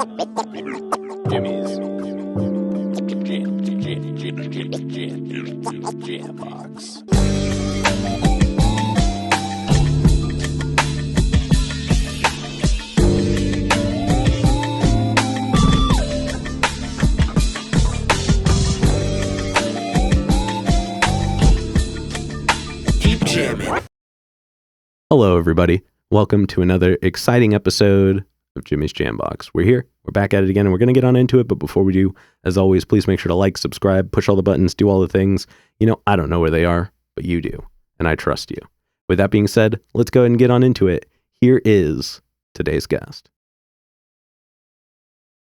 Jimmy's Jam Box. Keep jamming. Hello, everybody. Welcome to another exciting episode of Jimmy's Jam Box. We're here. We're back at it again, and we're going to get on into it. But before we do, as always, please make sure to like, subscribe, push all the buttons, do all the things. You know, I don't know where they are, but you do, and I trust you. With that being said, let's go ahead and get on into it. Here is today's guest.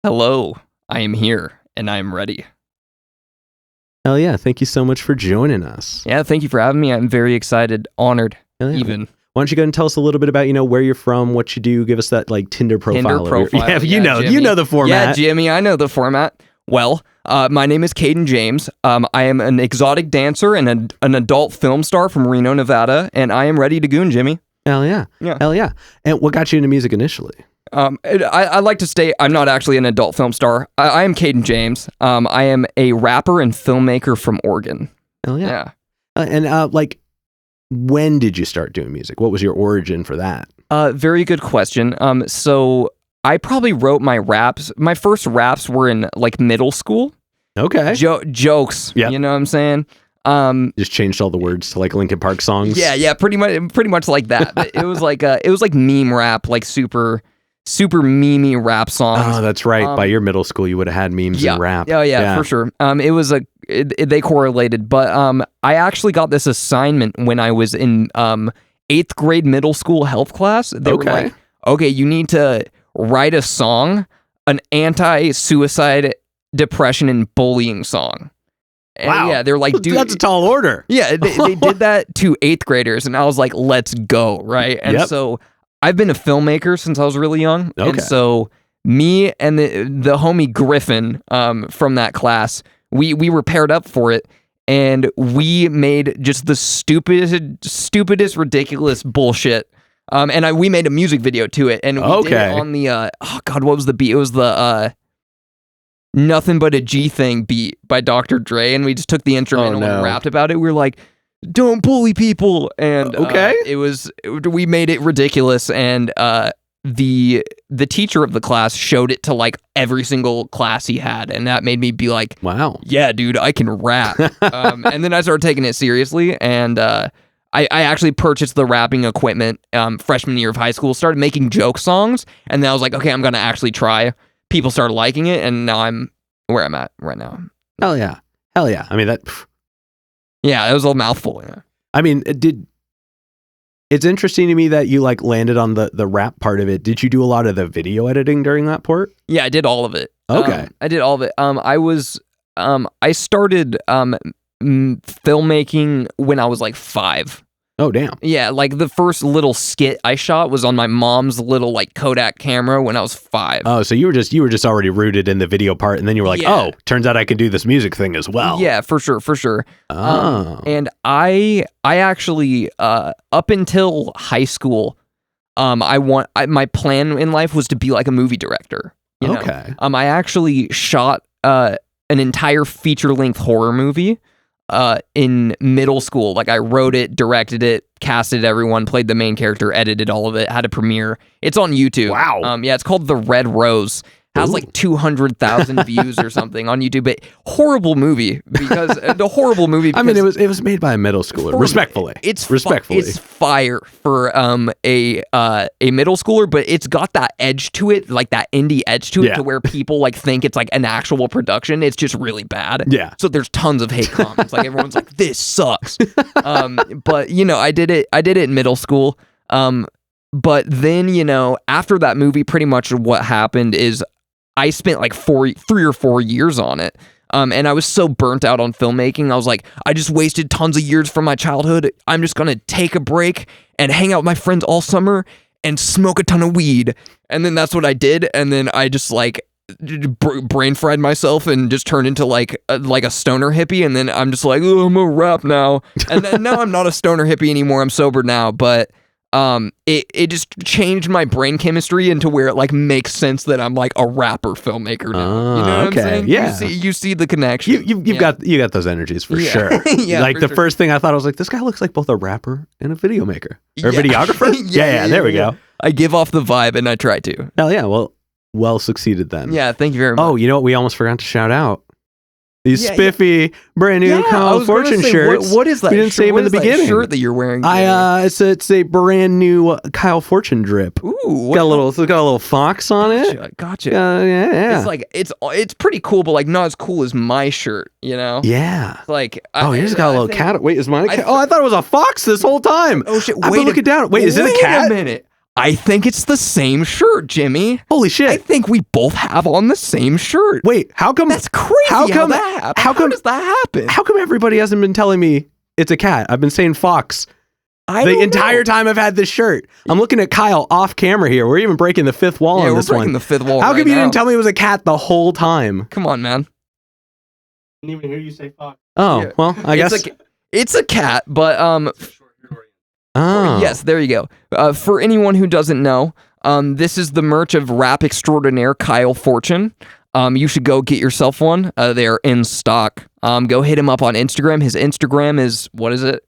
Hello, I am here, and I am ready. Hell yeah. Thank you so much for joining us. Yeah, thank you for having me. I'm very excited, honored, Hell yeah. even. Why don't you go and tell us a little bit about, where you're from, what you do, give us that Tinder profile. Yeah, you know the format. Yeah, Jimmy, I know the format. Well, my name is Kaden James. I am an exotic dancer and an adult film star from Reno, Nevada, and I am ready to goon, Jimmy. Hell yeah. Yeah. Hell yeah. And what got you into music initially? I like to state I'm not actually an adult film star. I am Kaden James. I am a rapper and filmmaker from Oregon. Hell yeah. When did you start doing music? What was your origin for that? Very good question. So I probably wrote my raps. My first raps were in middle school. Okay. Jokes. Yep. You know what I'm saying? Just changed all the words to Linkin Park songs. Yeah, pretty much like that. But it was like meme rap, super memey rap songs. Oh, that's right. By your middle school, you would have had memes and rap. Oh yeah, for sure. They correlated, but I actually got this assignment when I was in 8th grade middle school health class. They were like, okay, you need to write a song, an anti-suicide, depression, and bullying song. And wow. Yeah, they're like, dude, that's a tall order. Yeah, they did that to 8th graders, and I was like, let's go, right? And so I've been a filmmaker since I was really young. Okay. And so me and the homie Griffin from that class, we were paired up for it, and we made just the stupidest, ridiculous bullshit. And we made a music video to it, and we did it on the what was the beat? It was the Nothing But a G Thing beat by Dr. Dre, and we just took the instrumental and rapped about it. We were like, don't bully people, and we made it ridiculous, and the teacher of the class showed it to every single class he had, and that made me be like, wow, yeah, dude, I can rap. And then I started taking it seriously, and I actually purchased the rapping equipment freshman year of high school, started making joke songs, and then I was like, okay, I'm gonna actually try. People started liking it, and now I'm where I'm at right now. Hell yeah. I mean, that... Yeah, it was a mouthful. Yeah. I mean, it's interesting to me that you landed on the rap part of it. Did you do a lot of the video editing during that part? Yeah, I did all of it. Okay. I did all of it. I started filmmaking when I was 5. Oh, damn. Yeah, the first little skit I shot was on my mom's little Kodak camera when I was 5. Oh, so you were just already rooted in the video part, and then you were like, oh, turns out I can do this music thing as well. Yeah, for sure. Oh. And I actually up until high school, my plan in life was to be a movie director. You know? Okay. I actually shot an entire feature-length horror movie in middle school. I wrote it, directed it, casted everyone, played the main character, edited all of it, had a premiere. It's on YouTube. Wow. Yeah, it's called The Red Rose. Has 200,000 views or something on YouTube. But horrible movie because I mean, it was made by a middle schooler. Respectfully, it's fire for a middle schooler, but it's got that edge to it, that indie edge to it, to where people think it's an actual production. It's just really bad. Yeah. So there's tons of hate comments. Everyone's like, this sucks. But I did it in middle school. But then after that movie, pretty much what happened is I spent 3 or 4 years on it. And I was so burnt out on filmmaking. I was like, I just wasted tons of years from my childhood. I'm just going to take a break and hang out with my friends all summer and smoke a ton of weed. And then that's what I did. And then I just brain fried myself and just turned into a stoner hippie. And then I'm just oh, I'm a rap now. And then now I'm not a stoner hippie anymore. I'm sober now. But it just changed my brain chemistry into where it like makes sense that I'm like a rapper filmmaker now. You know what I'm saying? Yeah. You see the connection. You've got those energies for sure. Yeah, like for the sure. first thing I thought, I was like, this guy looks like both a rapper and a video maker or a videographer. Yeah, there we go. I give off the vibe and I try to. Hell yeah. Well succeeded then. Yeah, thank you very much. Oh, you know what? We almost forgot to shout out. These Yeah, spiffy, brand new I Kyle was gonna Fortune say, shirts. What is that? We didn't say them What in the is that beginning. shirt that you're wearing. It's a brand new Kyle Fortune drip. Ooh, It's got a little fox on it. Gotcha. Yeah. It's like it's pretty cool, but like not as cool as my shirt. You know? Yeah. Like Yours got a little cat. Wait, is mine a cat? I I thought it was a fox this whole time. Oh shit! I've been looking down. Wait, is it a cat? Wait a minute. I think it's the same shirt, Jimmy. Holy shit! I think we both have on the same shirt. Wait, how come? That's crazy. How come? that happened? How come? does that happen? How come everybody hasn't been telling me it's a cat? I've been saying fox the entire time I've had this shirt. I'm looking at Kyle off camera here. We're even breaking the fifth wall on this we're breaking one. the fifth wall. How right come you now. didn't tell me it was a cat the whole time? Come on, man. Didn't even hear you say fuck. Oh, Yeah. well, I guess. It's a cat, but Oh. yes, there you go. For anyone who doesn't know, this is the merch of rap extraordinaire Kyle Fortune. You should go get yourself one. They're in stock. Go hit him up on Instagram. His Instagram is, what is it?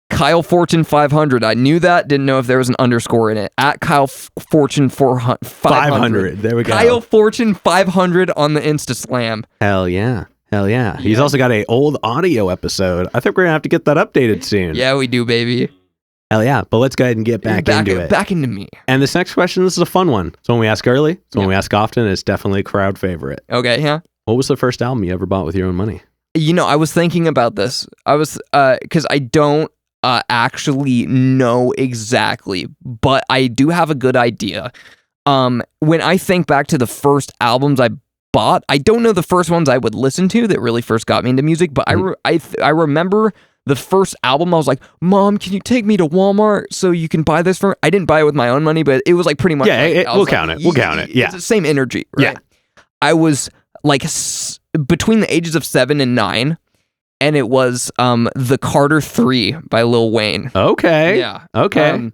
Kyle Fortune 500. I knew that. Didn't know if there was an underscore in it. At Kyle Fortune 500. 500. There we go. Kyle Fortune 500 on the Insta Slam. Hell yeah. Hell yeah. He's also got a old audio episode. I think we're going to have to get that updated soon. Yeah, we do, baby. Hell yeah. But let's go ahead and get back into it. Back into me. And this next question, this is a fun one. It's one we ask early. It's one we ask often. It's definitely a crowd favorite. Okay, yeah. What was the first album you ever bought with your own money? You know, I was thinking about this. I was, because I don't actually know exactly, but I do have a good idea. When I think back to the first albums I bought, I don't know the first ones I would listen to that really first got me into music, but I remember the first album. I was like, Mom, can you take me to Walmart so you can buy this for me? I didn't buy it with my own money, but it was like pretty much. Yeah, we'll count it. We'll count it. Yeah. It's the same energy, right? Yeah. I was like between the ages of 7 and 9. And it was The Carter 3 by Lil Wayne. Okay. Yeah. Okay.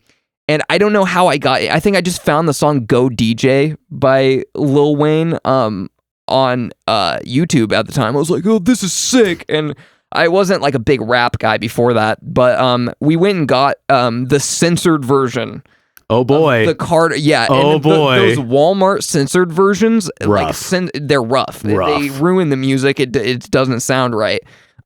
And I don't know how I got it. I think I just found the song Go DJ by Lil Wayne on YouTube at the time. I was like, oh, this is sick. And I wasn't like a big rap guy before that. But we went and got the censored version. Oh boy. The Carter, yeah. Oh and boy. Those Walmart censored versions, Rough. like they're rough. Rough. They ruin the music. It doesn't sound right.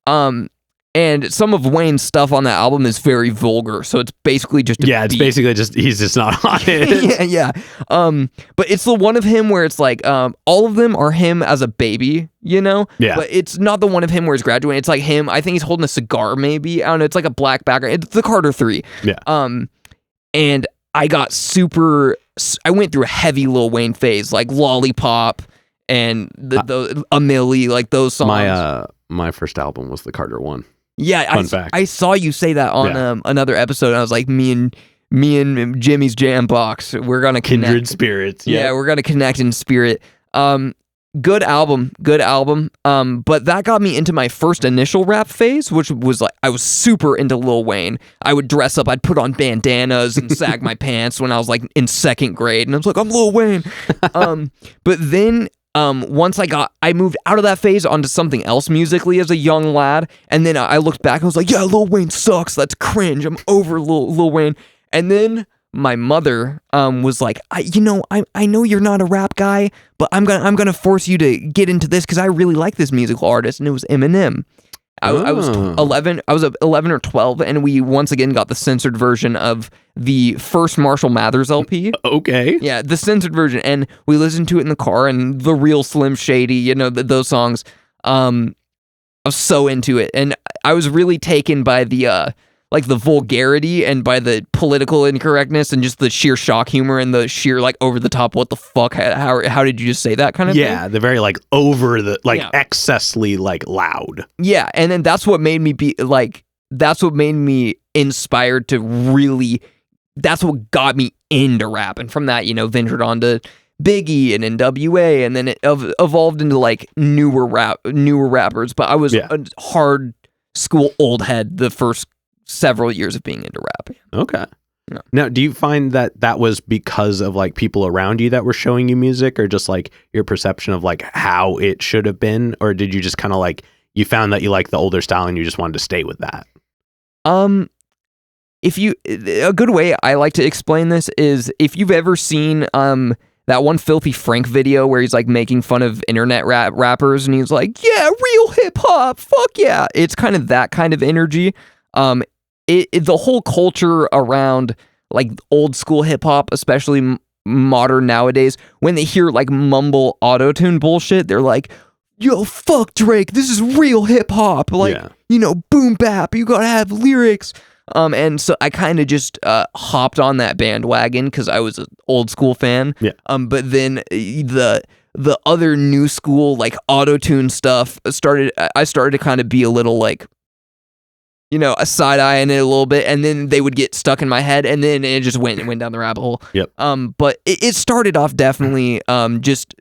And some of Wayne's stuff on that album is very vulgar, so it's basically just it's basically just he's just not on it. yeah. But it's the one of him where it's like all of them are him as a baby, you know? Yeah. But it's not the one of him where he's graduating. It's like him. I think he's holding a cigar, maybe. I don't know. It's like a black background. It's the Carter 3. Yeah. And I got I went through a heavy Lil Wayne phase, like Lollipop and the A Milli, like those songs. My first album was the Carter 1. Yeah, Fun fact. I saw you say that on another episode. And I was like, me and Jimmy's Jam Box, we're gonna connect. Kindred spirits. Yeah, we're gonna connect in spirit. Good album. But that got me into my first initial rap phase, which was like I was super into Lil Wayne. I would dress up, I'd put on bandanas and sag my pants when I was like in second grade, and I was like, I'm Lil Wayne. But then once I moved out of that phase onto something else musically as a young lad, and then I looked back and I was like, yeah, Lil Wayne sucks. That's cringe. I'm over Lil Wayne. And then my mother was like, I know you're not a rap guy, but I'm gonna force you to get into this because I really like this musical artist, and it was Eminem. I was 11. I was 11 or 12, and we once again got the censored version of the first Marshall Mathers LP. Okay. Yeah, the censored version, and we listened to it in the car. And the real Slim Shady, you know, those songs. I was so into it, and I was really taken by the like the vulgarity and by the political incorrectness and just the sheer shock humor and the sheer like over the top. What the fuck? How did you just say that kind of thing? Yeah, the very like over the like excessly like loud. Yeah, and then that's what made me that's what made me inspired to really. That's what got me into rap, and from that, you know, ventured on to Biggie and NWA, and then it evolved into like newer rappers. But I was a hard school old head the first several years of being into rap. Okay. Yeah. Now, do you find that that was because of like people around you that were showing you music, or just like your perception of like how it should have been, or did you just kind of like you found that you liked the older style and you just wanted to stay with that? A good way I like to explain this is if you've ever seen that one Filthy Frank video where he's like making fun of internet rappers and he's like, yeah, real hip hop, fuck yeah. It's kind of that kind of energy. The whole culture around like old school hip hop, especially modern nowadays, when they hear like mumble auto-tune bullshit, they're like, yo, fuck Drake, this is real hip hop. Like, boom bap, you gotta have lyrics. And so I kind of just hopped on that bandwagon because I was an old school fan. Yeah. But then the other new school like auto-tune stuff I started to kind of be a little like, a side eye in it a little bit, and then they would get stuck in my head, and then it just went down the rabbit hole. Yep. But it started off definitely just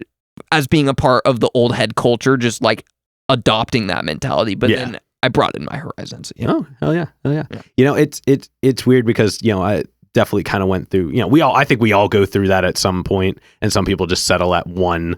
as being a part of the old head culture, just like adopting that mentality. But then I brought in my horizons. Oh, hell yeah. It's weird because, I definitely kind of went through, I think we all go through that at some point, and some people just settle at one.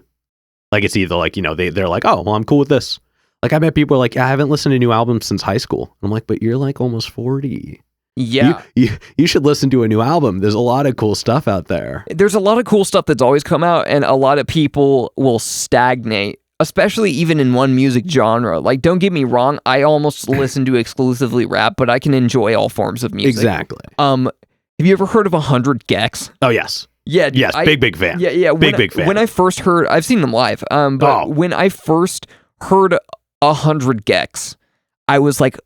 Like, it's either like, they're like, oh, well, I'm cool with this. Like, I bet people are like, I haven't listened to new albums since high school. I'm like, but you're like almost 40. Yeah. You should listen to a new album. There's a lot of cool stuff out there. There's a lot of cool stuff that's always come out, and a lot of people will stagnate, especially even in one music genre. Like, don't get me wrong, I almost listen to exclusively rap, but I can enjoy all forms of music. Exactly. Have you ever heard of 100 Gex? Oh, yes. Yeah. Yes, big fan. Yeah. Big fan. When I first heard, I've seen them live, but when I first heard 100 Gex, I was like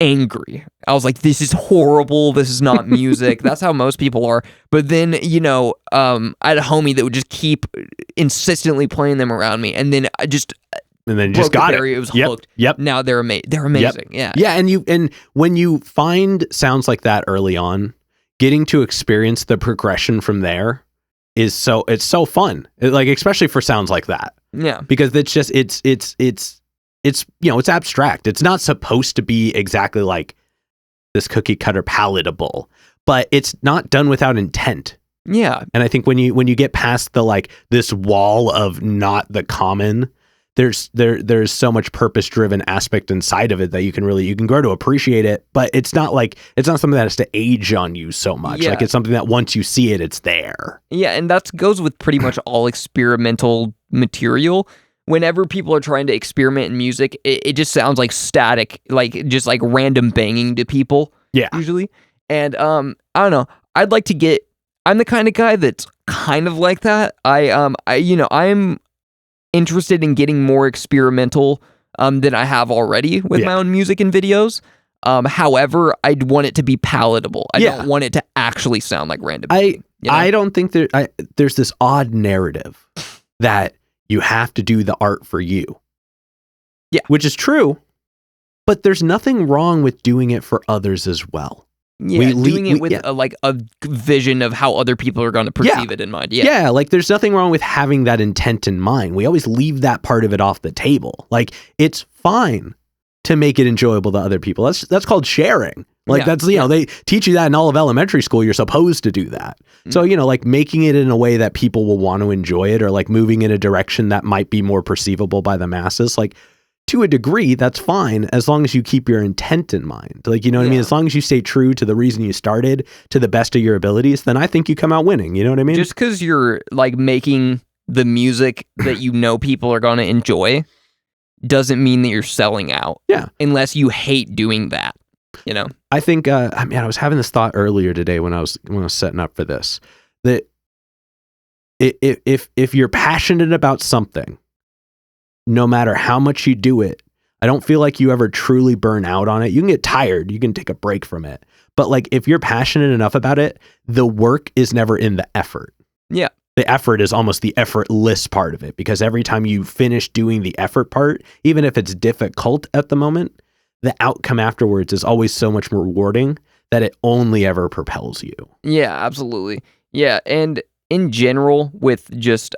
angry. I was like, this is horrible. This is not music. That's how most people are. But then, I had a homie that would just keep insistently playing them around me. And then I just... And then just got it. It was hooked. Yep. Now they're amazing. Yep. Yeah. Yeah. And when you find sounds like that early on, getting to experience the progression from there it's so fun. Like, especially for sounds like that. Yeah. Because it's just, it's abstract. It's not supposed to be exactly like this cookie cutter palatable, but it's not done without intent. Yeah. And I think when you get past the like this wall of not the common, there's so much purpose-driven aspect inside of it that you can grow to appreciate it, but it's not something that has to age on you so much. Yeah. Like, it's something that once you see it, it's there. Yeah, and that goes with pretty much all experimental material. Whenever people are trying to experiment in music, it just sounds like static, like just like random banging to people. Yeah. Usually. And I don't know. I'm the kind of guy that's kind of like that. I'm interested in getting more experimental than I have already with my own music and videos. However, I'd want it to be palatable. I don't want it to actually sound like random banging, I don't think there's this odd narrative that you have to do the art for you. Yeah. Which is true, but there's nothing wrong with doing it for others as well. Yeah, doing it with a vision of how other people are going to perceive it in mind. Yeah. Yeah, like there's nothing wrong with having that intent in mind. We always leave that part of it off the table. Like, it's fine to make it enjoyable to other people. That's called sharing. Like, they teach you that in all of elementary school. You're supposed to do that. So, like making it in a way that people will want to enjoy it, or like moving in a direction that might be more perceivable by the masses. Like, to a degree, that's fine as long as you keep your intent in mind. Like, you know what I mean? As long as you stay true to the reason you started, to the best of your abilities, then I think you come out winning. You know what I mean? Just because you're like making the music that people are going to enjoy doesn't mean that you're selling out. Yeah. Unless you hate doing that. I think, I was having this thought earlier today when I was setting up for this, that if you're passionate about something, no matter how much you do it, I don't feel like you ever truly burn out on it. You can get tired, you can take a break from it. But like, if you're passionate enough about it, the work is never in the effort. Yeah. The effort is almost the effortless part of it, because every time you finish doing the effort part, even if it's difficult at the moment, the outcome afterwards is always so much more rewarding that it only ever propels you. Yeah, absolutely. Yeah. And in general, with just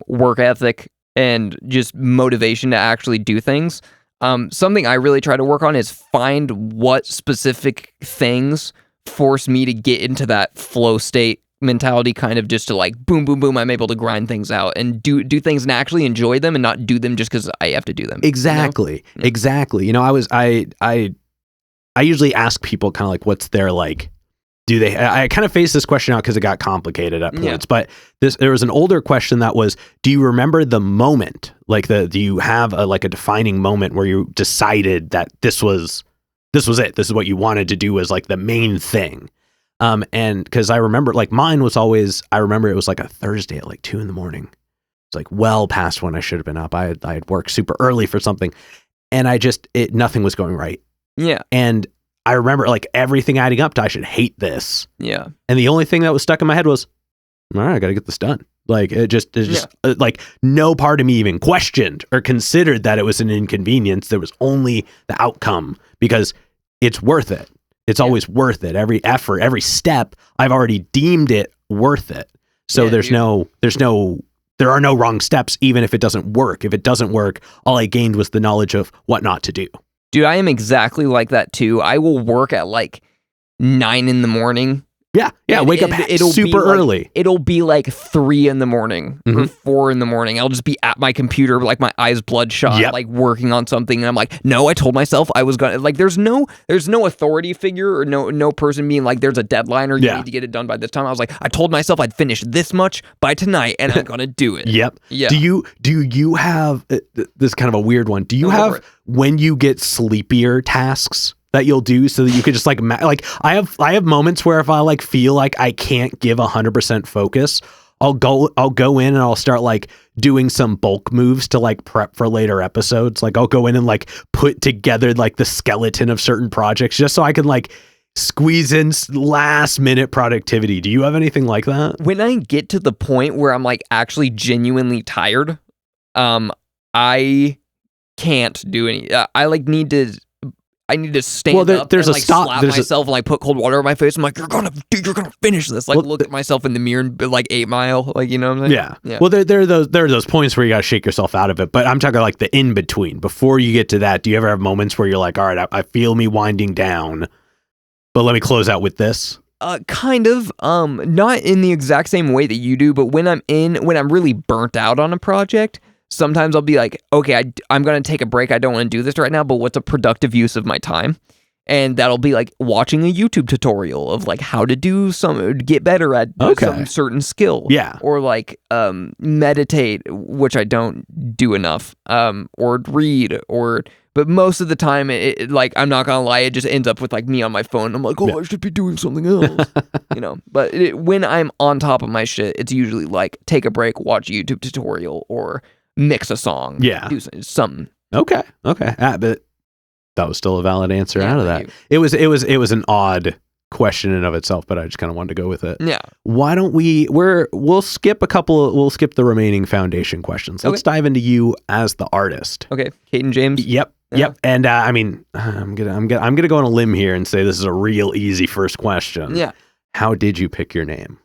work ethic and just motivation to actually do things, Something I really try to work on is find what specific things force me to get into that flow state mentality, kind of just to like boom, boom, boom. I'm able to grind things out and do things and actually enjoy them and not do them just because I have to do them. Exactly. You know? Exactly. You know, I usually ask people kind of like, what's their like, I kind of phased this question out because it got complicated at points, but there was an older question that was, do you remember the moment? Like do you have a defining moment where you decided that this was it? This is what you wanted to do as like the main thing. And because I remember like mine was always, I remember it was like a Thursday at like 2 a.m. It's like well past when I should have been up. I had worked super early for something and nothing was going right. Yeah. And I remember like everything adding up to I should hate this. Yeah. And the only thing that was stuck in my head was, all right, I got to get this done. Like it just like no part of me even questioned or considered that it was an inconvenience. There was only the outcome because it's worth it. It's always worth it. Every effort, every step, I've already deemed it worth it. So there are no wrong steps, even if it doesn't work. If it doesn't work, all I gained was the knowledge of what not to do. Dude, I am exactly like that too. I will work at like 9 a.m. Yeah. Wake up super early. It'll be like 3 a.m. or 4 a.m. I'll just be at my computer, like my eyes bloodshot, like working on something. And I'm like, no, I told myself I was gonna. Like, there's no authority figure or no person being like, there's a deadline or you need to get it done by this time. I was like, I told myself I'd finish this much by tonight, and I'm gonna do it. Yep. Yeah. Do you have this is kind of a weird one? Do you have when you get sleepier tasks that you'll do so that you could just like I have moments where if I like feel like I can't give 100% focus, I'll go in and I'll start like doing some bulk moves to like prep for later episodes. Like I'll go in and like put together like the skeleton of certain projects just so I can like squeeze in last minute productivity. Do you have anything like that? When I get to the point where I'm like actually genuinely tired, I can't do any. I need to stand up and like slap myself and like put cold water on my face. I'm like, you're gonna finish this. Like look at myself in the mirror and be like 8 Mile. Like, you know what I'm saying? Yeah. Well, there are those points where you gotta shake yourself out of it. But I'm talking like the in between. Before you get to that, do you ever have moments where you're like, all right, I feel me winding down, but let me close out with this? Kind of. Not in the exact same way that you do, but when I'm really burnt out on a project, sometimes I'll be like, okay, I'm going to take a break. I don't want to do this right now, but what's a productive use of my time? And that'll be like watching a YouTube tutorial of like how to get better at some certain skill. Yeah. Or like meditate, which I don't do enough, or read, but most of the time, like, I'm not going to lie, it just ends up with like me on my phone. I'm like, I should be doing something else, you know? But when I'm on top of my shit, it's usually like take a break, watch a YouTube tutorial, or mix a song. Yeah. Do something. Okay. But that was still a valid answer out of that. It was an odd question in of itself, but I just kind of wanted to go with it. Yeah. Why don't we'll skip the remaining foundation questions. Let's dive into you as the artist. Okay. Kaden James. Yep. And I mean, I'm gonna go on a limb here and say this is a real easy first question. Yeah. How did you pick your name?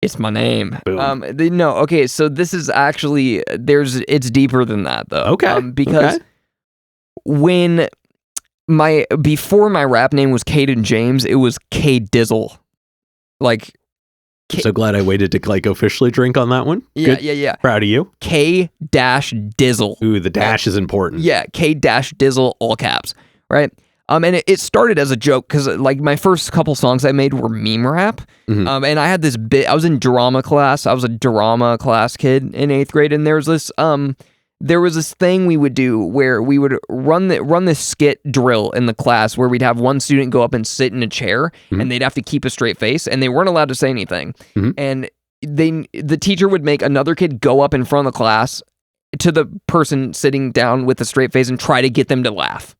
It's my name. Boom. No, okay, so this is actually, it's deeper than that, though. Okay. Because before my rap name was Kaden James, it was K Dizzle. Like, so glad I waited to like officially drink on that one. Yeah, Good. yeah. Proud of you. K-Dizzle. Ooh, the dash is important. Yeah, K-Dizzle, all caps, right? And it started as a joke because like my first couple songs I made were meme rap. And I had this bit. I was in drama class. I was a drama class kid in 8th grade, and there was this thing we would do where we would run this skit drill in the class where we'd have one student go up and sit in a chair, and they'd have to keep a straight face, and they weren't allowed to say anything. And the teacher would make another kid go up in front of the class to the person sitting down with a straight face and try to get them to laugh.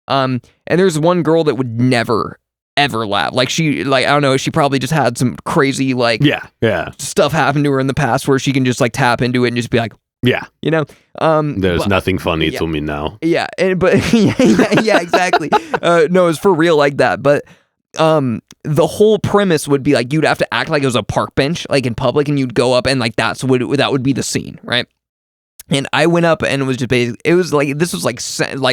And there's one girl that would never, ever laugh. Like I don't know, she probably just had some crazy, like, stuff happen to her in the past where she can just, like, tap into it and just be like, you know? There's nothing funny to me now. Yeah, exactly. No, it's for real like that. But the whole premise would be, like, you'd have to act like it was a park bench, like, in public, and you'd go up and, like, that would be the scene, right? And I went up and it was just basically, it was like, this was like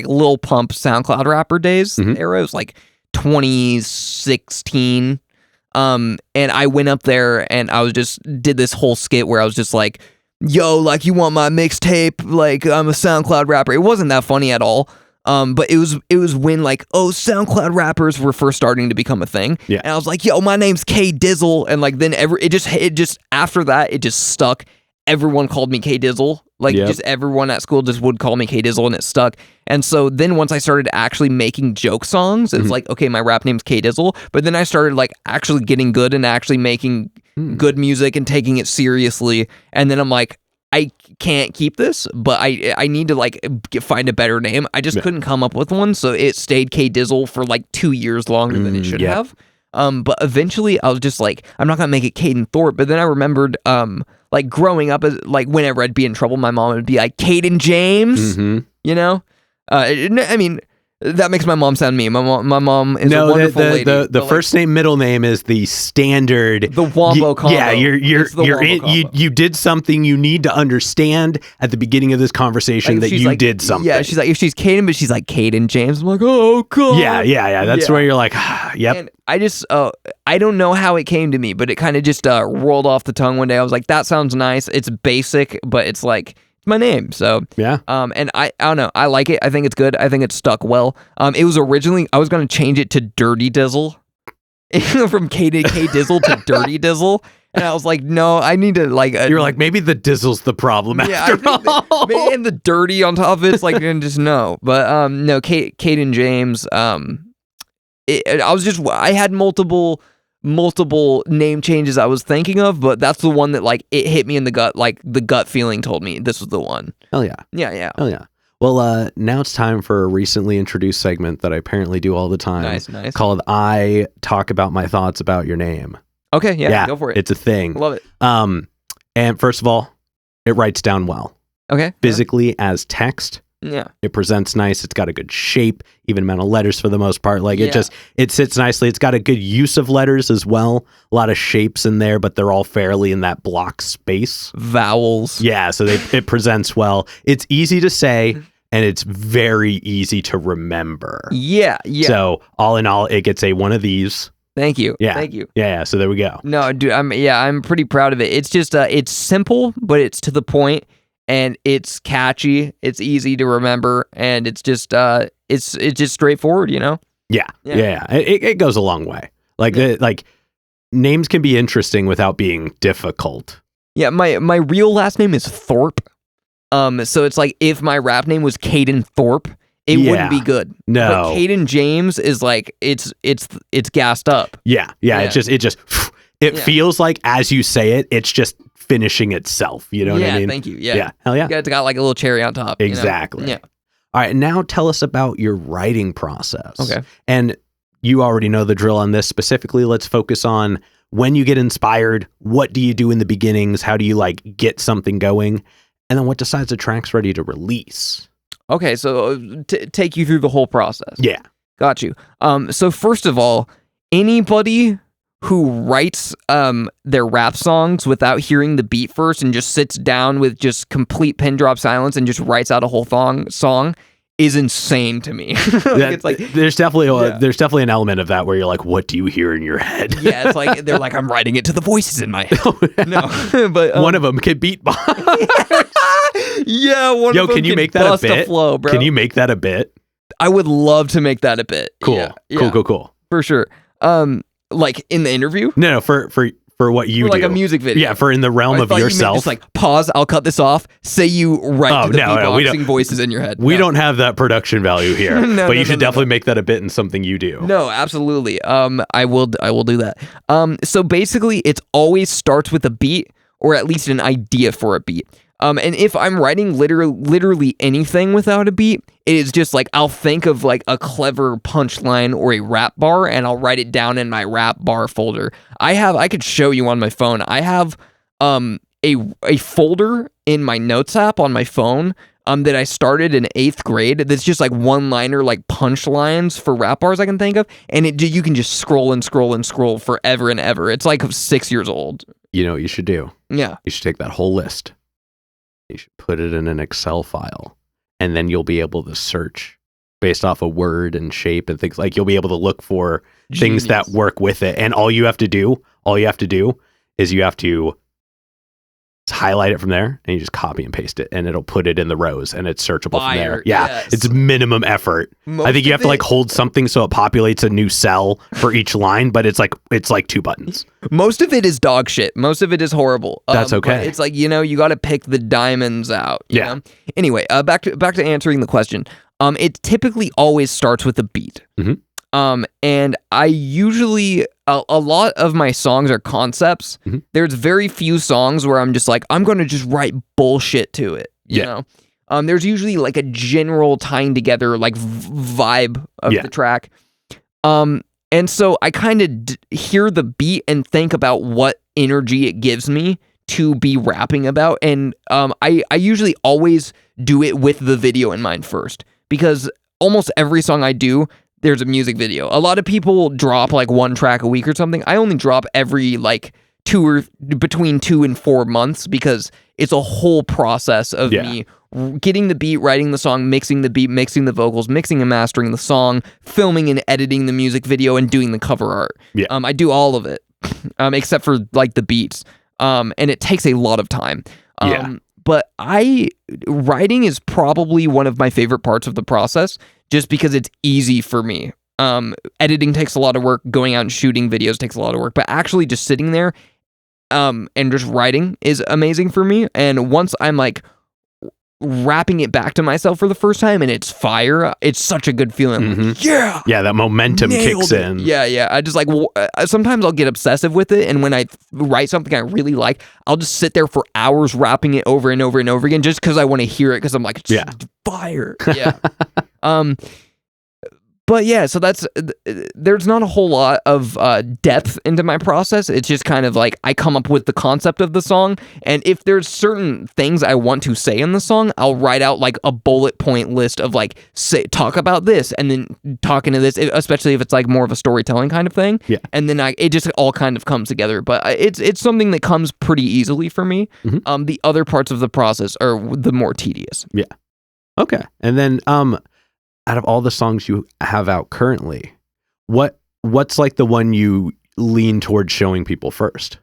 Lil Pump SoundCloud rapper days era. It was like 2016. And I went up there and I was did this whole skit where I was just like, yo, like, you want my mixtape? Like, I'm a SoundCloud rapper. It wasn't that funny at all. But it was when like, SoundCloud rappers were first starting to become a thing. Yeah. And I was like, yo, my name's K Dizzle. And like, then it just after that, it just stuck. Everyone called me K Dizzle. Like, just everyone at school just would call me K Dizzle, and it stuck. And so then once I started actually making joke songs, it's like, okay, my rap name's K Dizzle. But then I started like actually getting good and actually making good music and taking it seriously. And then I'm like, I can't keep this, but I need to like find a better name. I just couldn't come up with one, so it stayed K Dizzle for like 2 years longer than it should have. But eventually I was just like, I'm not gonna make it Kaden Thorpe. But then I remembered, like growing up, as like whenever I'd be in trouble, my mom would be like, Kaden James, you know. I mean, that makes my mom sound mean. My mom is a wonderful lady. The first name, middle name is the standard. The Wombo combo. Yeah, you did something you need to understand at the beginning of this conversation, like, that you like, did something. Yeah, she's like, if she's Kaden, but she's like Kaden James. I'm like, oh god. Yeah. That's where you're like, yep. And I just, I don't know how it came to me, but it kind of just rolled off the tongue one day. I was like, that sounds nice. It's basic, but it's like my name. So yeah. And I don't know. I like it. I think it's good. I think it's stuck well. It was originally, I was going to change it to Dirty Dizzle from K Dizzle to Dirty Dizzle. And I was like, no, I need to like. You're like, maybe the Dizzle's the problem after all. And the dirty on top of it's like, just no. But no, Kaden James. I had multiple name changes I was thinking of, but that's the one that like it hit me in the gut. Like the gut feeling told me this was the one. Hell yeah. Yeah. Hell yeah. Well, now it's time for a recently introduced segment that I apparently do all the time. Nice. Called I Talk About My Thoughts About Your Name. Okay, yeah, go for it. It's a thing. Love it. And first of all, it writes down well. Okay. Physically as text. Yeah. It presents nice. It's got a good shape, even amount of letters for the most part. Like it sits nicely. It's got a good use of letters as well. A lot of shapes in there, but they're all fairly in that block space. Vowels. Yeah. So it presents well. It's easy to say and it's very easy to remember. Yeah. So all in all, it gets one of these. Thank you. Yeah. Thank you. Yeah. So there we go. No, dude, I'm pretty proud of it. It's just it's simple, but it's to the point. And it's catchy, it's easy to remember, and it's just just straightforward, you know? Yeah. It goes a long way. Like names can be interesting without being difficult. Yeah, my real last name is Thorpe. So it's like if my rap name was Kaden Thorpe, it wouldn't be good. No. But Kaden James is like it's gassed up. Yeah. It feels like as you say it, it's just finishing itself. You know what I mean? Thank you. Yeah. Hell yeah. It's got like a little cherry on top. Exactly. You know? Yeah. All right. Now tell us about your writing process. Okay. And you already know the drill on this. Specifically, let's focus on when you get inspired. What do you do in the beginnings? How do you like get something going? And then what decides the track's ready to release? Okay. So take you through the whole process. Yeah. Got you. So first of all, anybody who writes their rap songs without hearing the beat first and just sits down with just complete pin drop silence and just writes out a whole song is insane to me. It's like there's definitely an element of that where you're like, what do you hear in your head? Yeah, it's like they're like, I'm writing it to the voices in my head. No, but one of them can beatbox. Yeah, one of them can you make that a bit? Flow, bro. Can you make that a bit? I would love to make that a bit. Cool. Yeah. Cool. For sure. Like in the interview? No, for what you do. Like a music video. Yeah, for in the realm of yourself. Just like pause, I'll cut this off. Say you write to the beatboxing voices in your head. We don't have that production value here. But you should definitely make that a bit in something you do. No, absolutely. I will do that. So basically it always starts with a beat or at least an idea for a beat. And if I'm writing literally anything without a beat, it is just like I'll think of like a clever punchline or a rap bar and I'll write it down in my rap bar folder. I could show you on my phone. I have a folder in my notes app on my phone that I started in 8th grade that's just like one-liner like punchlines for rap bars I can think of, and you can just scroll and scroll and scroll forever and ever. It's like 6 years old. You know what you should do? Yeah. You should take that whole list You should put it in an Excel file, and then you'll be able to search based off a word and shape and things. Like, you'll be able to look for things that work with it. And all you have to do is you have to highlight it from there, and you just copy and paste it, and it'll put it in the rows, and it's searchable from there. Yeah, yes. It's minimum effort. I think you have to like hold something so it populates a new cell for each line, but it's like 2 buttons. Most of it is dog shit. Most of it is horrible. That's okay. But it's like, you got to pick the diamonds out. You know? Anyway, back to answering the question. It typically always starts with a beat. Mm-hmm. And I usually, a lot of my songs are concepts. Mm-hmm. There's very few songs where I'm just like, I'm going to just write bullshit to it, you know? There's usually like a general tying together like vibe of the track. And so I kind of hear the beat and think about what energy it gives me to be rapping about. And I usually always do it with the video in mind first, because almost every song I do, there's a music video. A lot of people drop like 1 track a week or something. I only drop every like between 2 and 4 months, because it's a whole process of me getting the beat, writing the song, mixing the beat, mixing the vocals, mixing and mastering the song, filming and editing the music video, and doing the cover art. I do all of it, except for like the beats. And it takes a lot of time. But writing is probably one of my favorite parts of the process, just because it's easy for me. Editing takes a lot of work. Going out and shooting videos takes a lot of work. But actually just sitting there and just writing is amazing for me. And once I'm like rapping it back to myself for the first time and it's fire, it's such a good feeling. Mm-hmm. Like, yeah, that momentum kicks in. Yeah. I just like, sometimes I'll get obsessive with it, and when I write something I really like, I'll just sit there for hours rapping it over and over and over again, just because I want to hear it, because I'm like, it's fire. But yeah, so there's not a whole lot of depth into my process. It's just kind of like I come up with the concept of the song, and if there's certain things I want to say in the song, I'll write out like a bullet point list of like, talk about this, and then talk into this, especially if it's like more of a storytelling kind of thing. Yeah. And then it just all kind of comes together. But it's something that comes pretty easily for me. Mm-hmm. The other parts of the process are the more tedious. Yeah. Okay. And then out of all the songs you have out currently, what's like the one you lean towards showing people first?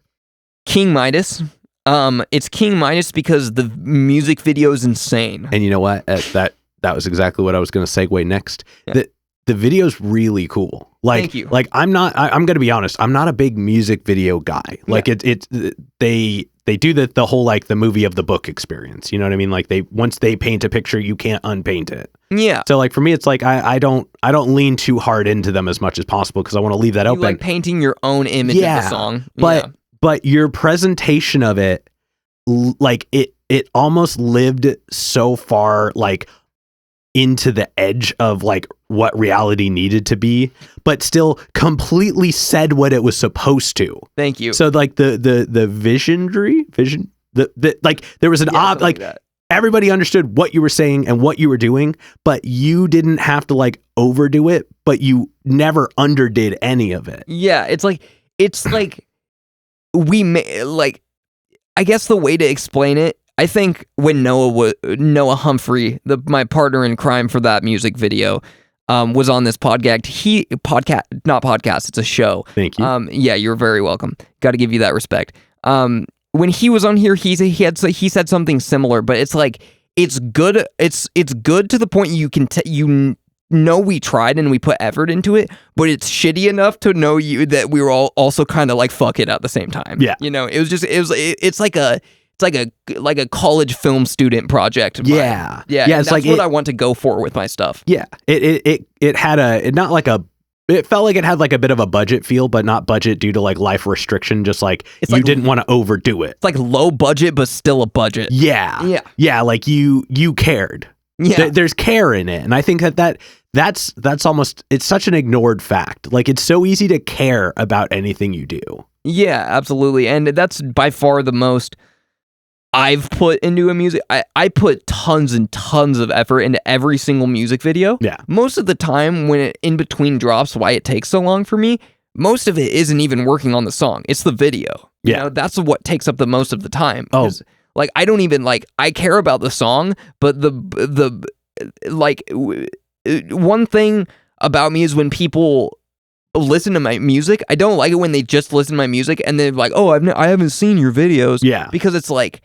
King Midas. It's King Midas because the music video is insane. And you know what? That was exactly what I was going to segue next. Yeah. The video's really cool. Like, thank you. Like I'm going to be honest, I'm not a big music video guy. Like they do the whole like the movie of the book experience. You know what I mean? Like once they paint a picture, you can't unpaint it. Yeah. So like for me, it's like I don't lean too hard into them as much as possible, because I want to leave that open. Like painting your own image of the song. But your presentation of it, like it almost lived so far like into the edge of like what reality needed to be, but still completely said what it was supposed to. Thank you. So like the vision, like there was an everybody understood what you were saying and what you were doing, but you didn't have to like overdo it, but you never underdid any of it. Yeah, it's like I guess the way to explain it, I think when Noah Humphrey, my partner in crime for that music video, was on this podcast. It's a show. Thank you. Yeah, you're very welcome. Got to give you that respect. When he was on here, he said something similar, but it's like it's good. It's good to the point you can we tried and we put effort into it, but it's shitty enough to know that we were all also kind of like fuck it at the same time. Yeah, it's like a college film student project. Yeah. It's like what I want to go for with my stuff. Yeah, it had it felt like it had like a bit of a budget feel, but not budget due to like life restriction. Just like you didn't want to overdo it. It's like low budget, but still a budget. Yeah. Like you cared. Yeah. There's care in it, and I think that's almost, it's such an ignored fact. Like it's so easy to care about anything you do. Yeah, absolutely, and that's by far the most I've put into a music. I put tons and tons of effort into every single music video. Yeah. Most of the time when it in between drops, why it takes so long for me, most of it isn't even working on the song. It's the video. Yeah. You know, that's what takes up the most of the time. Oh, Like, I don't even like, I care about the song, but one thing about me is when people listen to my music, I don't like it when they just listen to my music and they're like, oh, I haven't seen your videos. Yeah. Because it's like,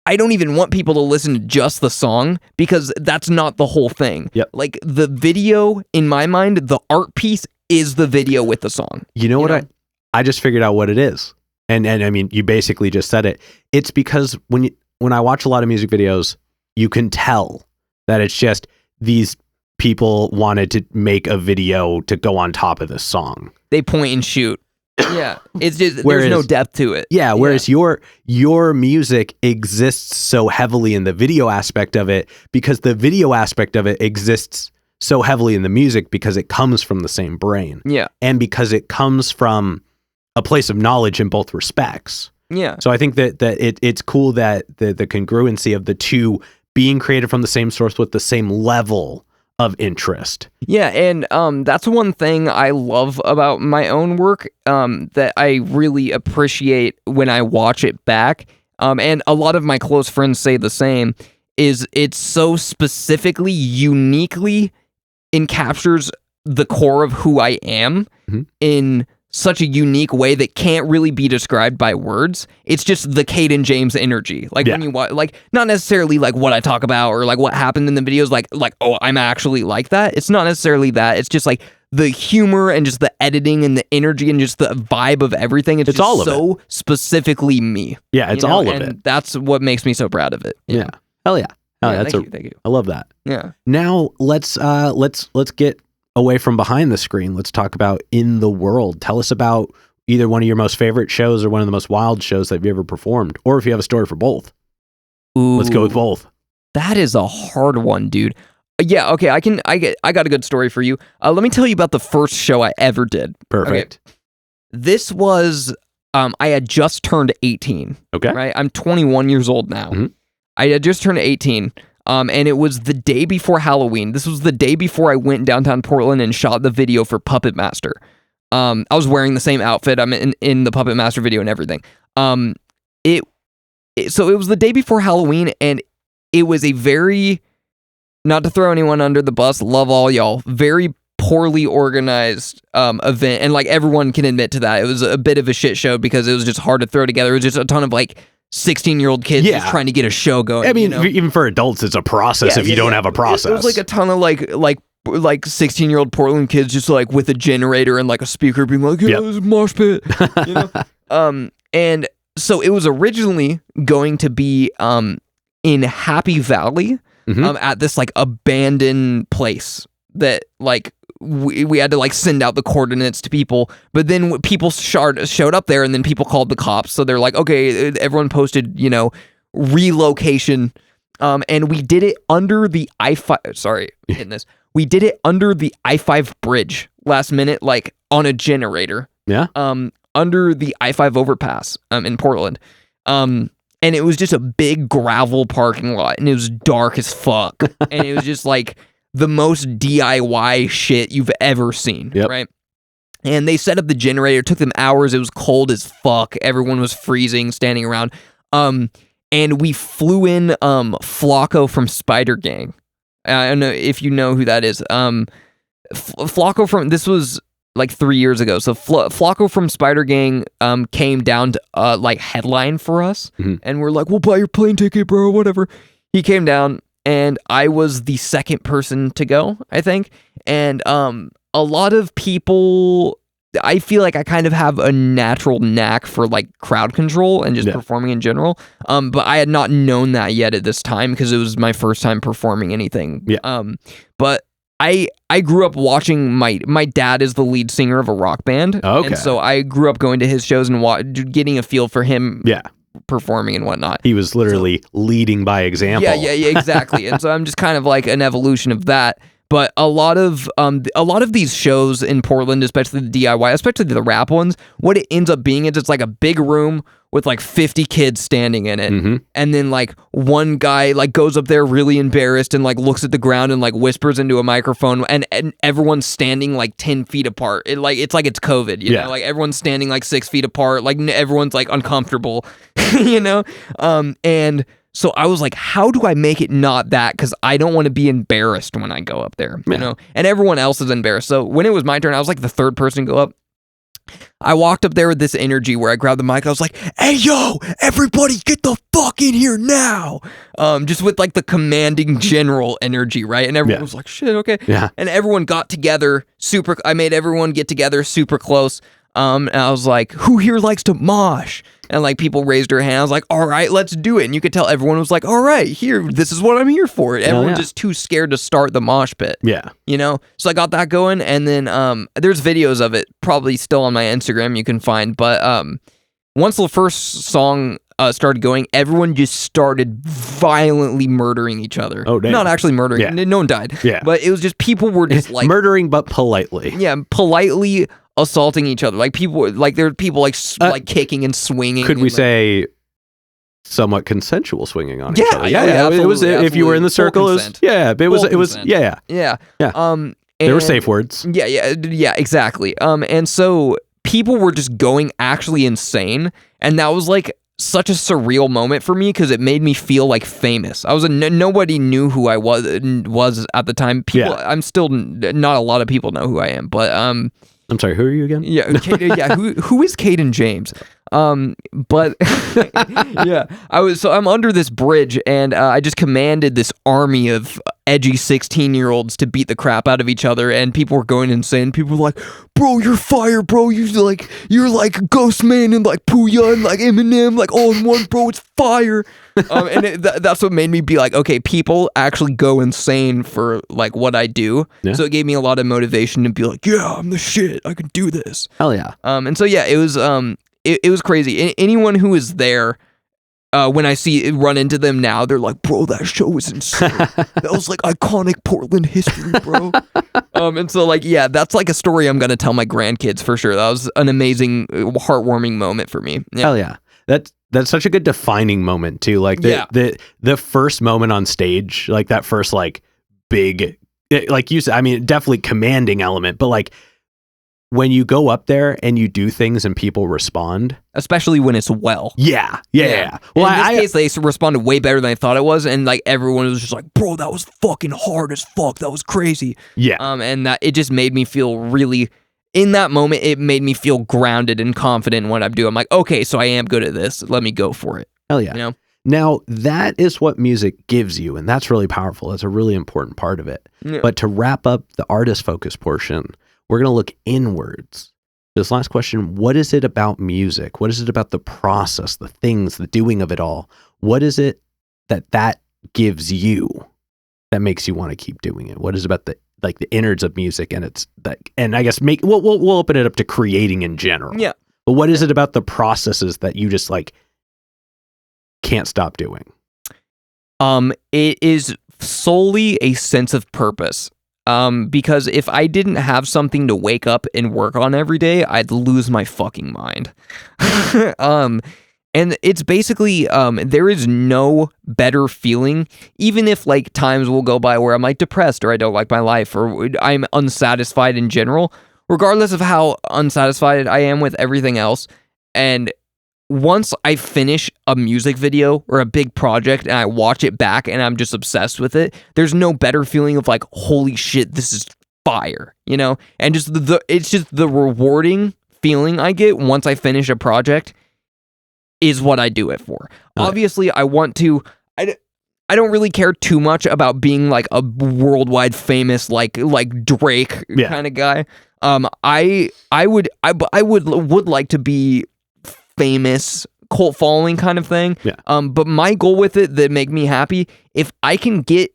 I don't even want people to listen to just the song because that's not the whole thing. Yep. Like, the video, in my mind, the art piece is the video with the song. You know what? I just figured out what it is. And I mean, you basically just said it. It's because when I watch a lot of music videos, you can tell that it's just these people wanted to make a video to go on top of this song. They point and shoot. Yeah. It's just, Whereas, there's no depth to it. Yeah. Whereas your music exists so heavily in the video aspect of it because the video aspect of it exists so heavily in the music because it comes from the same brain. Yeah. And because it comes from a place of knowledge in both respects. Yeah. So I think that it's cool that the congruency of the two being created from the same source with the same level of interest. Yeah, and that's one thing I love about my own work that I really appreciate when I watch it back. And a lot of my close friends say the same, is it's so specifically, uniquely encaptures the core of who I am in such a unique way that can't really be described by words. It's just the Kaden James energy. Like when you watch, like not necessarily like what I talk about or like what happened in the videos, like, oh, I'm actually like that. It's not necessarily that. It's just like the humor and just the editing and the energy and just the vibe of everything. It's just all of so specifically me. Yeah, it's all of it. And that's what makes me so proud of it. Yeah. Hell yeah. Yeah, thank you. I love that. Yeah. Now let's get away from behind the screen. Let's talk about in the world. Tell us about either one of your most favorite shows or one of the most wild shows that you've ever performed, or if you have a story for both. Ooh, let's go with both. That is a hard one, dude. Yeah, okay, I got a good story for you. Let me tell you about the first show I ever did. Perfect. Okay. This was I had just turned 18. Okay. Right? I'm 21 years old now. Mm-hmm. I had just turned 18. And it was the day before Halloween. This was the day before I went downtown Portland and shot the video for Puppet Master. I was wearing the same outfit. I'm in the Puppet Master video and everything. So it was the day before Halloween, and it was a very, not to throw anyone under the bus, love all y'all, very poorly organized event, and like everyone can admit to that. It was a bit of a shit show because it was just hard to throw together. It was just a ton of like 16-year-old kids just trying to get a show going. I mean, even for adults, it's a process if you don't have a process. It was like a ton of like 16-year-old Portland kids just like with a generator and like a speaker being like, yeah, this is mosh pit. You know? And so it was originally going to be in Happy Valley at this like abandoned place that like we had to like send out the coordinates to people, but then people showed up there and then people called the cops. So they're like, okay, everyone posted, relocation. And we did it under the I-5, sorry, hitting this. We did it under the I-5 bridge last minute, like on a generator. Yeah. Under the I-5 overpass in Portland. And it was just a big gravel parking lot and it was dark as fuck. And it was just like the most DIY shit you've ever seen, right? And they set up the generator. It took them hours. It was cold as fuck. Everyone was freezing, standing around. And we flew in Flacco from Spider Gang. I don't know if you know who that is. Flacco this was like 3 years ago. So Flacco from Spider Gang came down to like headline for us. And we're like, we'll buy your plane ticket, bro, whatever. He came down. And I was the second person to go, I think. And a lot of people, I feel like I kind of have a natural knack for like crowd control and just performing in general. But I had not known that yet at this time because it was my first time performing anything. But I grew up watching my dad is the lead singer of a rock band. Okay. And so I grew up going to his shows and getting a feel for him. Performing and whatnot. He was literally leading by example. Yeah, exactly. And so I'm just kind of like an evolution of that. But a lot of these shows in Portland, especially the DIY, especially the rap ones, what it ends up being is it's like a big room with like 50 kids standing in it. Mm-hmm. And then like one guy like goes up there really embarrassed and like looks at the ground and like whispers into a microphone, and everyone's standing like 10 feet apart. It's like it's COVID, you know, like everyone's standing like 6 feet apart. Like everyone's like uncomfortable, you know? And so I was like, how do I make it not that? Because I don't want to be embarrassed when I go up there, you know? And everyone else is embarrassed. So when it was my turn, I was like the third person to go up. I walked up there with this energy where I grabbed the mic. I was like, hey, yo, everybody get the fuck in here now. Just with like the commanding general energy, right? And everyone was like, shit, okay. Yeah. And everyone got together I made everyone get together super close. And I was like, who here likes to mosh? And like people raised their hand. I was like, all right, let's do it. And you could tell everyone was like, all right, here, this is what I'm here for. Everyone's just too scared to start the mosh pit. Yeah. You know? So I got that going. And then there's videos of it probably still on my Instagram you can find. But once the first song started going, everyone just started violently murdering each other. Oh, damn. Not actually murdering. Yeah. No one died. Yeah. But it was just people were just like... murdering, but politely. Yeah, politely assaulting each other. Like people, like there were people like kicking and swinging. Could we like, say somewhat consensual swinging on each other? Yeah. It was if you were in the circle. It was yeah. There were safe words. Yeah, exactly. And so people were just going actually insane, and that was like such a surreal moment for me because it made me feel like famous. I was nobody knew who I was at the time. People, I'm still not a lot of people know who I am, but I'm sorry, who are you again? Yeah, who is Kaden James? But yeah, I'm under this bridge, and I just commanded this army of edgy 16-year-olds to beat the crap out of each other, and people were going insane. People were like, bro, you're fire, bro. You're like Ghost Man and like Puya and like Eminem, like all in one, bro. It's fire. And that's what made me be like, okay, people actually go insane for like what I do. Yeah. So it gave me a lot of motivation to be like, yeah, I'm the shit. I can do this. Hell yeah. And so yeah, it was crazy. Anyone who is there, when I run into them now, they're like, bro, that show was insane. That was like iconic Portland history, bro. And so like, yeah, that's like a story I'm gonna tell my grandkids for sure. That was an amazing, heartwarming moment for me. Yeah. Hell yeah. That's such a good defining moment too. Like the first moment on stage, like that first like big, like you said, I mean, definitely commanding element, but like when you go up there and you do things and people respond, especially when it's well. Yeah. Well, in this case, they responded way better than I thought it was, and like everyone was just like, "Bro, that was fucking hard as fuck. That was crazy." Yeah. And that it just made me feel really. In that moment, it made me feel grounded and confident in what I'm doing. I'm like, okay, so I am good at this. Let me go for it. Hell yeah. You know? Now, that is what music gives you, and that's really powerful. That's a really important part of it. Yeah. But to wrap up the artist focus portion, we're going to look inwards. This last question, what is it about music? What is it about the process, the things, the doing of it all? What is it that gives you that makes you want to keep doing it? What is it about the innards of music, and it's that, and I guess we'll open it up to creating in general. Yeah. But what is it about the processes that you just like can't stop doing? It is solely a sense of purpose. Because if I didn't have something to wake up and work on every day, I'd lose my fucking mind. And it's basically, there is no better feeling, even if like times will go by where I'm like depressed or I don't like my life or I'm unsatisfied in general, regardless of how unsatisfied I am with everything else. And once I finish a music video or a big project and I watch it back and I'm just obsessed with it, there's no better feeling of like, holy shit, this is fire, you know? And just it's just the rewarding feeling I get once I finish a project is what I do it for. Okay. Obviously, I want to. I don't really care too much about being like a worldwide famous like Drake kind of guy. I would like to be famous, cult following kind of thing. Yeah. But my goal with it that make me happy, if I can get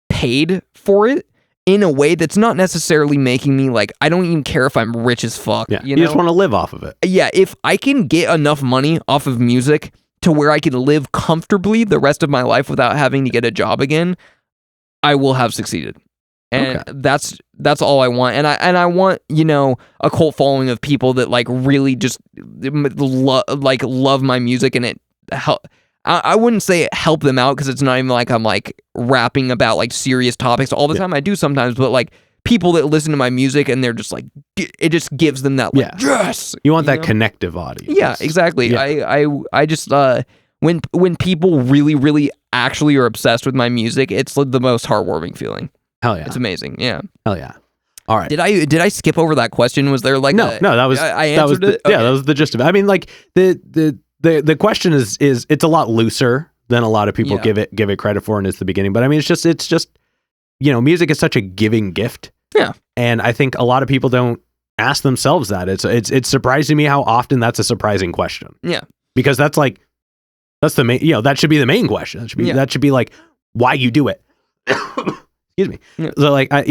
paid for it in a way that's not necessarily making me like, I don't even care if I'm rich as fuck. Yeah. You just want to live off of it. Yeah. If I can get enough money off of music to where I can live comfortably the rest of my life without having to get a job again, I will have succeeded. And that's all I want. And I want, a cult following of people that like really just love my music, and it help. I wouldn't say help them out, because it's not even like I'm like rapping about like serious topics all the time. I do sometimes, but like people that listen to my music and they're just like, it just gives them that like, yes. You want that connective audience. Yeah, exactly. Yeah. I just when people really, really actually are obsessed with my music, it's like the most heartwarming feeling. Hell yeah. It's amazing. Yeah. Hell yeah. All right. Did I skip over that question? Was there like no, that was I answered it? Yeah, that was the gist of it. I mean, like the question is it's a lot looser than a lot of people give it credit for, and it's the beginning. But I mean, it's just music is such a giving gift. Yeah. And I think a lot of people don't ask themselves that. It's surprising me how often that's a surprising question. Yeah. Because that's the main, that should be the main question. That should be like why you do it. Excuse me. Yeah. So like I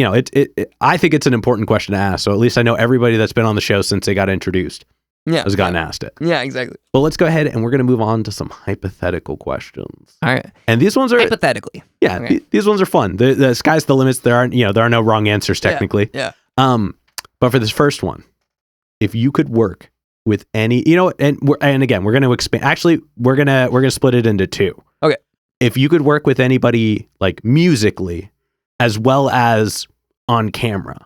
think it's an important question to ask. So at least I know everybody that's been on the show since they got introduced has gotten asked it. Yeah, exactly. Well, let's go ahead and we're going to move on to some hypothetical questions. All right. And these ones are hypothetically. Yeah, okay. These ones are fun. The sky's the limits. There are no wrong answers technically. Yeah. But for this first one, if you could work with any, and again, we're going to expand. Actually, we're going to split it into two. Okay. If you could work with anybody like musically as well as on camera,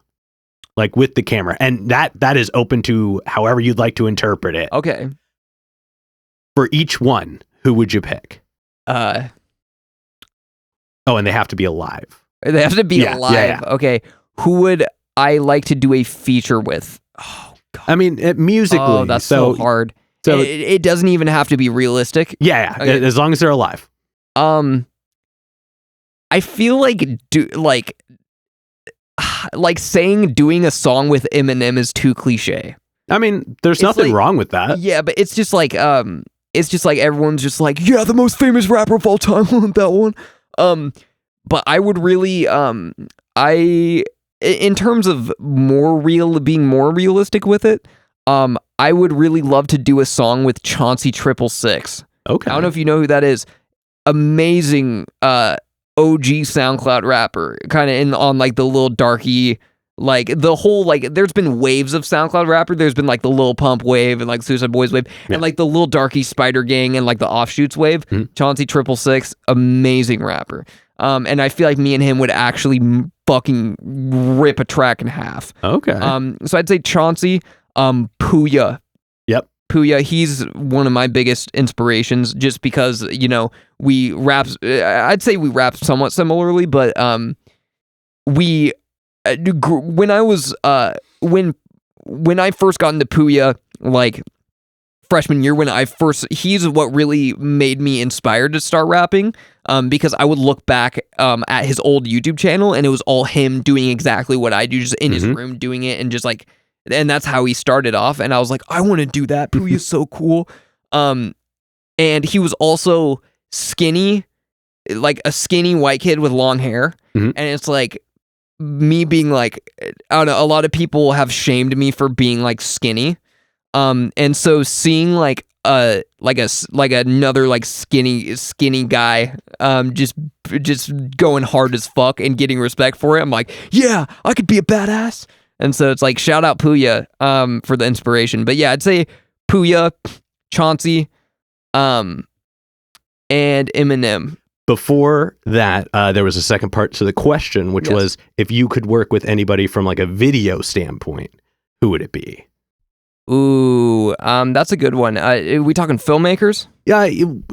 like with the camera, and that is open to however you'd like to interpret it. Okay. For each one, who would you pick? Oh, and they have to be alive. They have to be alive. Yeah. Okay. Who would I like to do a feature with? Oh God. I mean, musically. Oh, that's so hard. So it doesn't even have to be realistic. Yeah. Okay. As long as they're alive. I feel like saying doing a song with Eminem is too cliche. I mean, there's nothing wrong with that. Yeah, but it's just like everyone's just like, yeah, the most famous rapper of all time on that one. But I would really in terms of being more realistic with it, I would really love to do a song with Chauncey 666. Okay. I don't know if you know who that is. Amazing OG SoundCloud rapper, kind of on like the Lil Darky, like the whole like there's been waves of SoundCloud rapper. There's been like the Lil Pump wave and like Suicide Boys wave and like the Lil Darky Spider Gang and like the Offshoots wave. Chauncey 666, amazing rapper. And I feel like me and him would actually fucking rip a track in half. Okay. So I'd say Chauncey, Puya. Yep. Puya, he's one of my biggest inspirations just because, we rap, I'd say we rap somewhat similarly, but when I first got into Puya, like freshman year, he's what really made me inspired to start rapping, because I would look back at his old YouTube channel and it was all him doing exactly what I do, just in his room doing it, and just like, and that's how he started off, and I was like, I want to do that. Puya's so cool. And he was also skinny, like a skinny white kid with long hair, and it's like me being like, I don't know, a lot of people have shamed me for being like skinny, and so seeing like another like skinny guy just going hard as fuck and getting respect for it, I'm like, yeah, I could be a badass. And so it's like, shout out Puya for the inspiration. But yeah, I'd say Puya, Chauncey, and Eminem. Before that, there was a second part to the question, which was, if you could work with anybody from like a video standpoint, who would it be? Ooh, that's a good one. Are we talking filmmakers? Yeah,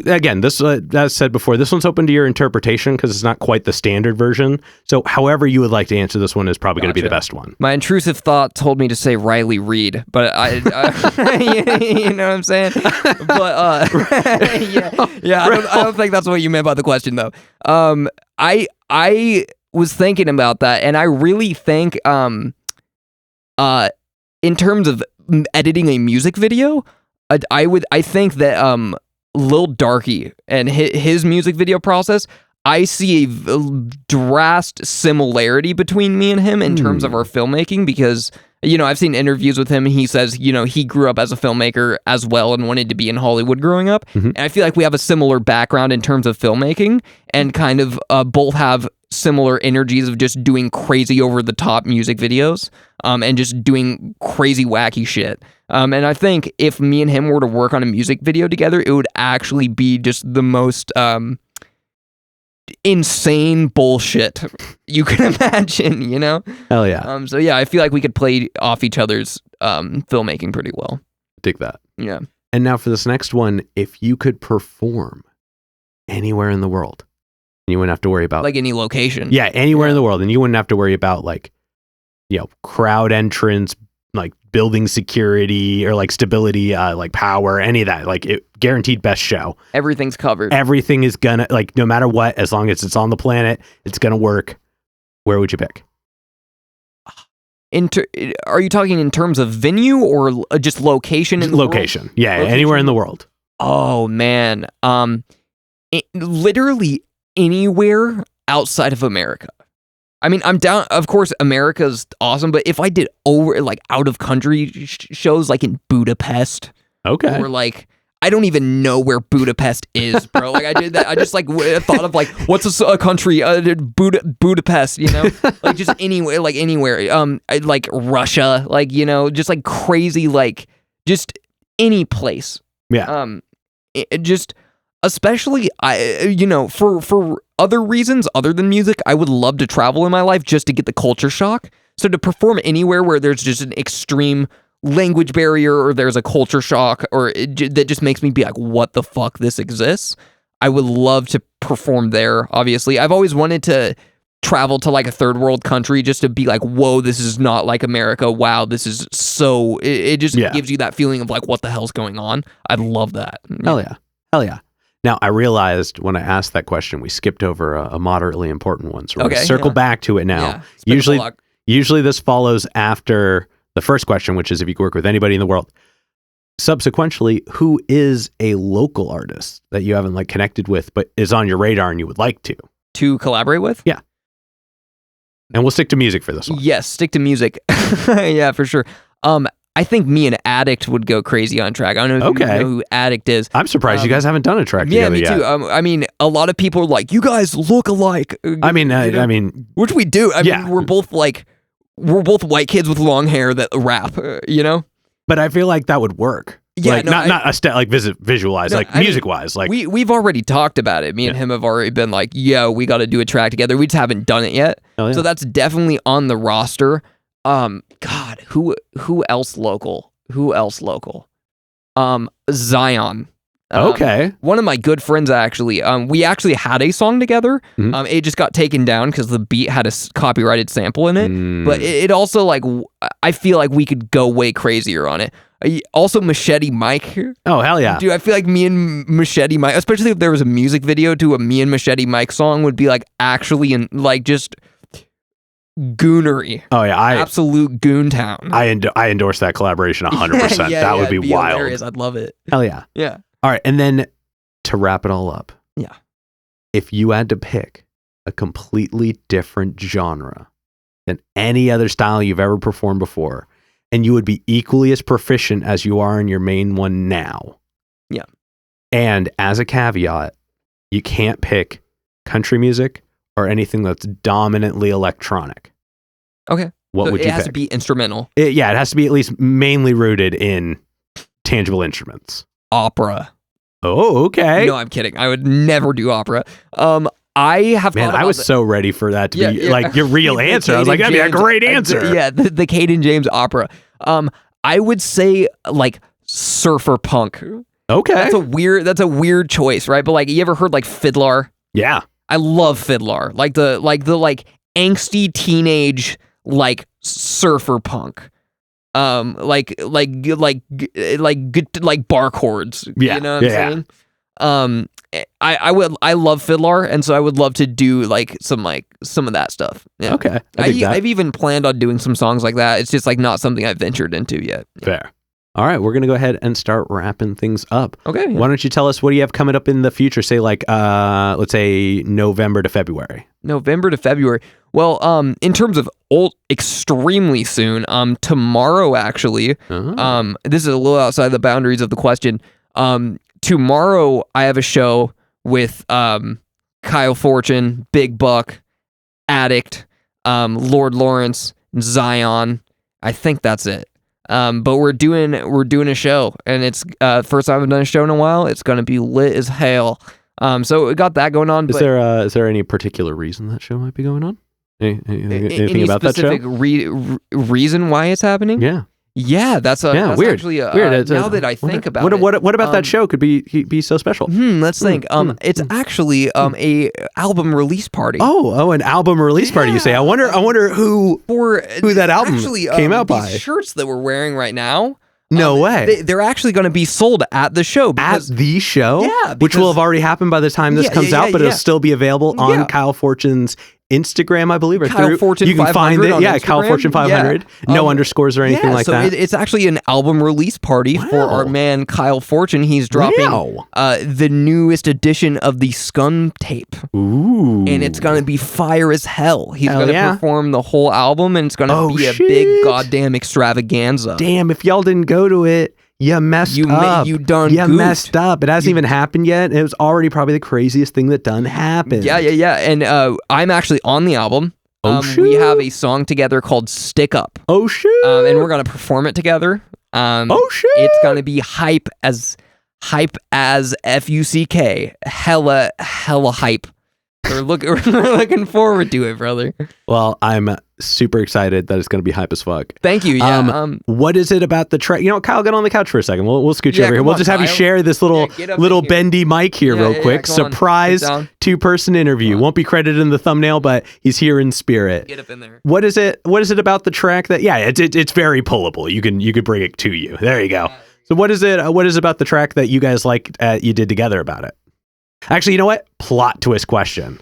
again, this, as said before, this one's open to your interpretation because it's not quite the standard version. So however you would like to answer this one is probably going to be the best one. My intrusive thought told me to say Riley Reid, but I you know what I'm saying? But I don't think that's what you meant by the question, though. I was thinking about that, and I really think in terms of editing a music video, I think that Lil Darky and his music video process, I see a drastic similarity between me and him in terms of our filmmaking, because I've seen interviews with him, and he says, he grew up as a filmmaker as well and wanted to be in Hollywood growing up. Mm-hmm. And I feel like we have a similar background in terms of filmmaking, and kind of both have similar energies of just doing crazy over the top music videos, and just doing crazy wacky shit. And I think if me and him were to work on a music video together, it would actually be just the most insane bullshit you can imagine, Hell yeah. So yeah, I feel like we could play off each other's filmmaking pretty well. Dig that. Yeah. And now for this next one, if you could perform anywhere in the world, you wouldn't have to worry about like any location. Yeah, anywhere in the world, and you wouldn't have to worry about like, crowd entrance, like building security or like stability, like power, any of that. Like guaranteed best show. Everything's covered. Everything is gonna, like, no matter what, as long as it's on the planet, it's gonna work. Where would you pick? Are you talking in terms of venue or just location? Location. Yeah, Location? Anywhere in the world. Oh man, literally anywhere outside of America. I mean, I'm down. Of course, America's awesome, but if I did out of country shows, like in Budapest, okay, or like I don't even know where Budapest is, bro. Like I did that. I just thought of what's a country? Budapest, like just anywhere, like Russia, just like crazy, like just any place. Yeah. Just especially for other reasons other than music, I would love to travel in my life just to get the culture shock. So to perform anywhere where there's just an extreme language barrier or there's a culture shock or that just makes me be like, what the fuck, this exists? I would love to perform there. Obviously, I've always wanted to travel to like a third world country just to be like, whoa, this is not like America. Wow, this is so. It just gives you that feeling of like, what the hell's going on? I'd love that. Hell yeah. Now, I realized when I asked that question, we skipped over a moderately important one. So we're going to circle back to it now. Yeah, usually this follows after the first question, which is if you could work with anybody in the world. Subsequently, who is a local artist that you haven't like connected with, but is on your radar and you would like to collaborate with? Yeah. And we'll stick to music for this one. Yes, stick to music. Yeah, for sure. I think me and Addict would go crazy on track. I don't know if you know who Addict is. I'm surprised you guys haven't done a track together yet. Yeah, me too. I mean, a lot of people are like, you guys look alike. I mean, which we do. I mean, we're both white kids with long hair that rap, But I feel like that would work. Yeah, like visualize, music wise. Like we've already talked about it. Me and him have already been like, yo, we got to do a track together. We just haven't done it yet. Yeah. So that's definitely on the roster. God, who else local? Zion. One of my good friends actually. We actually had a song together. Mm-hmm. It just got taken down because the beat had a copyrighted sample in it. But it also I feel like we could go way crazier on it. Also, Machete Mike. Oh hell yeah, dude! I feel like me and Machete Mike, especially if there was a music video to a me and Machete Mike song, would be like actually in like just goonery. Oh yeah, absolute goon town. I endorse that collaboration 100%. That would be wild. Hilarious. I'd love it. Hell yeah. Yeah. All right, and then to wrap it all up, if you had to pick a completely different genre than any other style you've ever performed before, and you would be equally as proficient as you are in your main one now. Yeah. And as a caveat, you can't pick country music or anything that's dominantly electronic. Okay. What would you pick? It has to be instrumental. It has to be at least mainly rooted in tangible instruments. Opera. Oh, okay. No, I'm kidding. I would never do opera. I have. Man, I was so ready for that to be like your real answer. I was like, that'd be a great answer. The Kaden James opera. I would say like surfer punk. Okay. That's a weird choice, right? But like, you ever heard like Fiddler? Yeah. I love Fiddler. Like the angsty teenage like surfer punk. Like bar chords. Yeah. You know what I'm saying? I love Fiddler, and so I would love to do like some of that stuff. Yeah. Okay. I've even planned on doing some songs like that. It's just like not something I've ventured into yet. Fair. All right, we're going to go ahead and start wrapping things up. Okay. Why don't you tell us what do you have coming up in the future? Say like, let's say November to February. November to February. Well, in terms of extremely soon, tomorrow actually, this is a little outside the boundaries of the question. Tomorrow I have a show with Kyle Fortune, Big Buck, Addict, Lord Lawrence, Zion. I think that's it. But we're doing a show, and it's first time I've done a show in a while. It's gonna be lit as hell. So we got that going on. Is there any particular reason that show might be going on? Anything about that show? Any specific reason why it's happening? Yeah, that's weird. Actually weird. Now that I think about it, what about that show could be so special? Let's think. It's actually a album release party. Oh, an album release party. You say? I wonder who that album actually, came out by. These shirts that we're wearing right now. No way. They're actually going to be sold at the show. At the show? Yeah. Which will have already happened by the time this comes out, but it'll still be available on Kyle Fortune's Instagram, I believe, or Kyle Fortune you can find it. Yeah, Kyle Fortune 500. No underscores or anything like that. It's actually an album release party for our man Kyle Fortune. He's dropping the newest edition of the Scum tape. Ooh. And it's going to be fire as hell. He's going to perform the whole album, and it's going to be a big goddamn extravaganza. Damn, if y'all didn't go to it, you messed up. You done You messed up. It hasn't even happened yet. It was already probably the craziest thing that done happened. Yeah. And I'm actually on the album. We have a song together called Stick Up. Oh, shoot. And we're going to perform it together. It's going to be hype as FUCK. Hella hype. We're looking forward to it, brother. Well, I'm super excited that it's going to be hype as fuck. Thank you. Yeah. What is it about the track? Kyle, get on the couch for a second. We'll scooch over here. We'll just have you share this little bendy mic here real quick. Surprise 2-person interview. Won't be credited in the thumbnail, but he's here in spirit. Get up in there. What is it about the track that? Yeah, it's very pullable. You could bring it to you. There you go. So what is it? What is about the track that you guys liked? You did together about it? Actually, you know what? Plot twist question.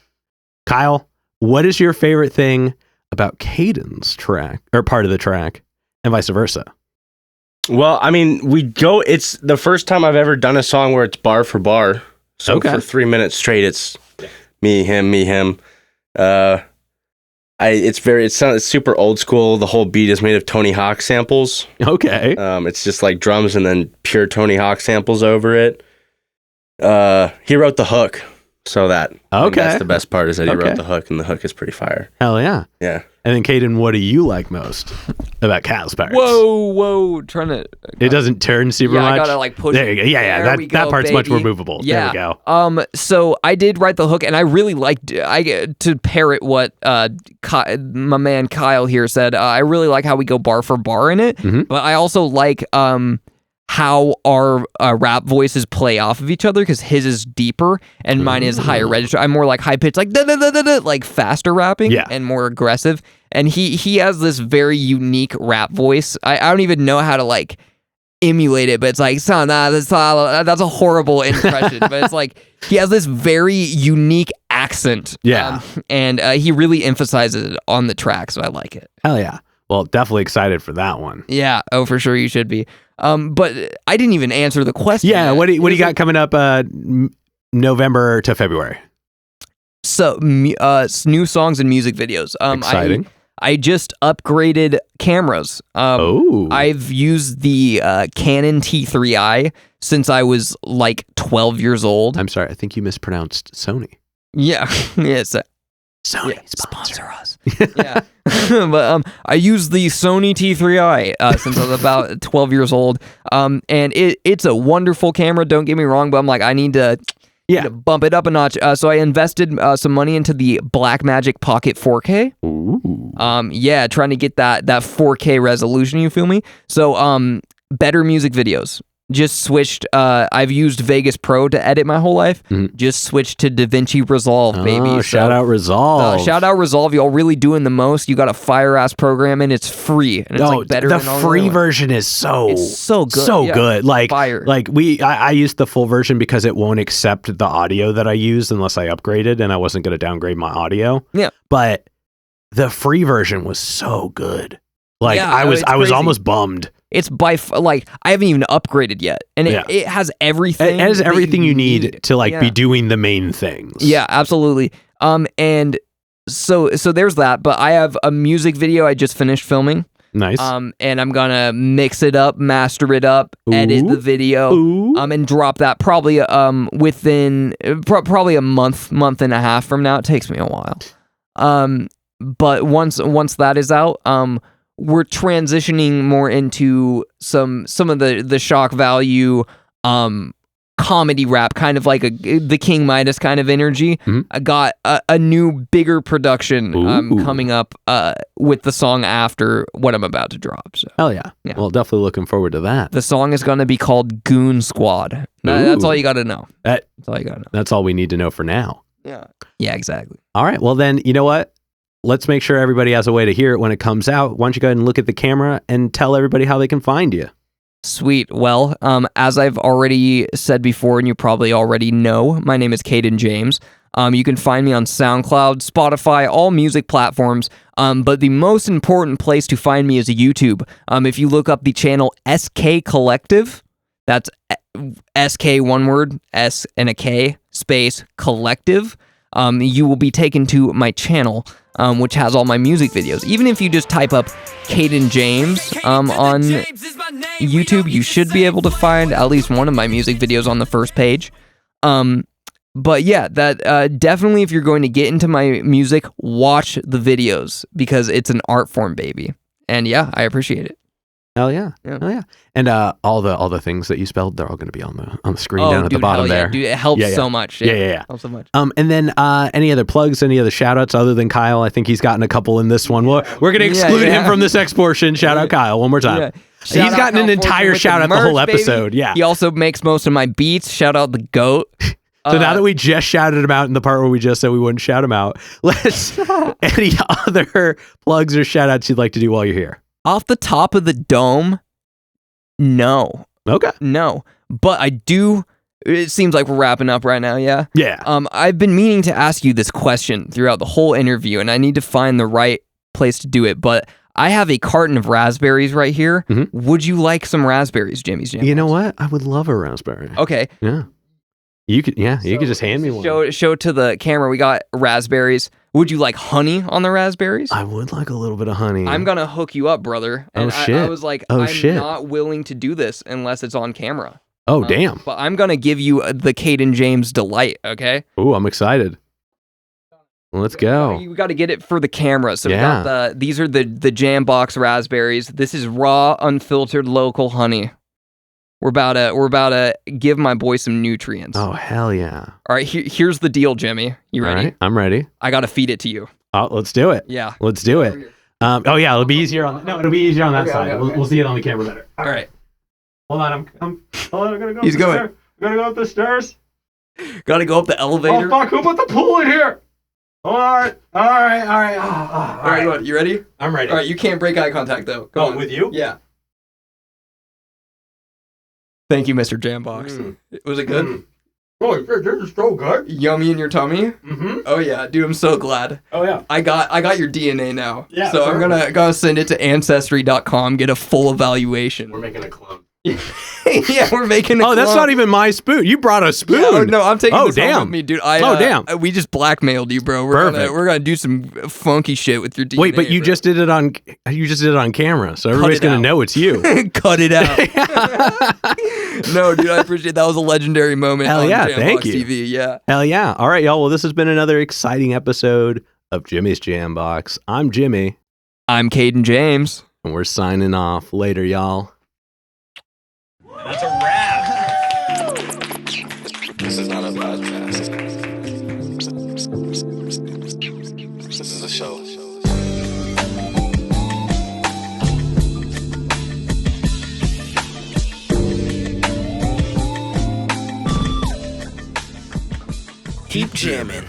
Kyle, what is your favorite thing about Kaden's track or part of the track and vice versa? Well, I mean, it's the first time I've ever done a song where it's bar for bar. So for 3 minutes straight, it's me, him. It's super old school. The whole beat is made of Tony Hawk samples. Okay. It's just like drums and then pure Tony Hawk samples over it. He wrote the hook, so that's the best part is that he wrote the hook, and the hook is pretty fire. Hell yeah. Yeah. And then Kaden, what do you like most about Kyle's parts? Whoa, trying to... It doesn't turn super much? I gotta push there you go. Yeah, that part's baby. Much more movable. Yeah. There we go. So I did write the hook, and I really liked to parrot what my man Kyle here said. I really like how we go bar for bar in it, but I also like how our rap voices play off of each other, because his is deeper and mine is higher register. I'm more like high pitched, like da, da, da, da, da, like faster rapping and more aggressive. And he has this very unique rap voice. I don't even know how to emulate it, but it's like, son, that's a horrible impression. But it's like he has this very unique accent. Yeah. And he really emphasizes it on the track, so I like it. Hell yeah. Well, definitely excited for that one. Yeah. Oh, for sure you should be. But I didn't even answer the question. Yeah. What do you got coming up November to February? So new songs and music videos. Exciting. I just upgraded cameras. I've used the Canon T3i since I was 12 years old. I'm sorry. I think you mispronounced Sony. Yeah. Yes. Sony, sponsor us. Yeah. But I used the Sony T3i since I was about 12 years old. And it's a wonderful camera, don't get me wrong, but I'm like, I need to bump it up a notch. So I invested some money into the Blackmagic Pocket 4K. Ooh. Trying to get that 4K resolution, you feel me? So better music videos. Just switched. I've used Vegas Pro to edit my whole life. Just switched to DaVinci Resolve, baby. Oh, shout out Resolve. Shout out Resolve. Y'all really doing the most. You got a fire ass program and it's free. And it's better the than all free the version is so good. So good. Fire. I used the full version because it won't accept the audio that I used unless I upgraded, and I wasn't going to downgrade my audio. Yeah. But the free version was so good. I was crazy. almost bummed It's like I haven't even upgraded yet, and it has everything. It has everything you need to like Yeah. be doing the main things. Yeah, absolutely. And so there's that. But I have a music video I just finished filming. Nice. And I'm gonna mix it up, master it up, edit the video, and drop that probably within probably a month and a half from now. It takes me a while. But once that is out, we're transitioning more into some of the shock value comedy rap, kind of like the King Midas kind of energy. I got a new bigger production coming up with the song after what I'm about to drop. So hell yeah. Well, definitely looking forward to that. the song is going to be called Goon Squad. That's all you got to know. That's all you got to know. That's all we need to know for now. Yeah, exactly. All right. Well, then, you know what? Let's make sure everybody has a way to hear it when it comes out. Why don't you go ahead and look at the camera and tell everybody how they can find you? Sweet. Well, as I've already said before, and you probably already know, my name is Kaden James. You can find me on SoundCloud, Spotify, all music platforms. But the most important place to find me is YouTube. If you look up the channel SK Collective, that's SK one word, S and a K, space, Collective, you will be taken to my channel, which has all my music videos. Even if you just type up Kaden James on YouTube, you should be able to find at least one of my music videos on the first page. But yeah, that definitely, if you're going to get into my music, watch the videos because it's an art form, baby. And yeah, I appreciate it. Hell yeah. Hell yeah. And all the things that you spelled, they're all going to be on the screen down at the bottom there. Dude, it helps so much. Yeah. Helps so much. And then any other plugs, any other shout outs other than Kyle? I think he's gotten a couple in this one. We're going to exclude him from this next portion. Shout out Kyle one more time. Yeah. He's gotten an entire shout out the whole episode. Baby. Yeah. He also makes most of my beats. Shout out the GOAT. So now that we just shouted him out in the part where we just said we wouldn't shout him out, let's any other plugs or shout outs you'd like to do while you're here? Off the top of the dome, no. Okay. No. But I do. It seems like we're wrapping up right now, yeah? Yeah. I've been meaning to ask you this question throughout the whole interview, and I need to find the right place to do it, but I have a carton of raspberries right here. Would you like some raspberries, Jimmy's Jam? You know what? I would love a raspberry. Okay. Yeah. You could just hand me one. Show to the camera. We got raspberries. Would you like honey on the raspberries? I would like a little bit of honey. I'm gonna hook you up, brother. And shit. I was like, I'm not willing to do this unless it's on camera. Oh, damn. But I'm gonna give you the Kaden James delight, okay? Ooh, I'm excited. Let's go. You got to get it for the camera. So we got these are the Jambox raspberries. This is raw, unfiltered, local honey. We're about to give my boy some nutrients. Oh, hell yeah. All right, here's the deal, Jimmy. You ready? All right, I'm ready. I got to feed it to you. Oh, let's do it. Yeah. Let's do it. Oh, yeah, it'll be easier on... No, it'll be easier on that side. Okay. We'll see it on the camera better. All right. Hold on, I'm gonna go. He's going. I'm gonna go up the stairs. Got to go up the elevator. Oh, fuck, who put the pool in here? All right. All right, you ready? I'm ready. All right, you can't break eye contact, though. Go on. With you? Yeah. Thank you, Mr. Jambox. Was it good? Oh, this is so good. Yummy in your tummy? Mm-hmm. Oh yeah, dude, I'm so glad. Oh yeah. I got your DNA now. Yeah. So I'm gonna send it to Ancestry.com, get a full evaluation. We're making a clone. Yeah, we're making a Oh, that's not even my spoon. You brought a spoon. Yeah, no, I'm taking this damn. home with me, dude. Damn. We just blackmailed you, bro. We're gonna do some funky shit with your DNA. Wait, but you bro. just did it on camera, so everybody's gonna know it's you. Cut it out. No, dude, I appreciate it. That was a legendary moment. Hell on yeah, Jambox thank you. TV. Yeah. Hell yeah. All right, y'all. Well, this has been another exciting episode of Jimmy's Jambox. I'm Jimmy. I'm Kaden James. And we're signing off. Later, y'all. That's a wrap. This is not a podcast. This is a show. Keep jamming.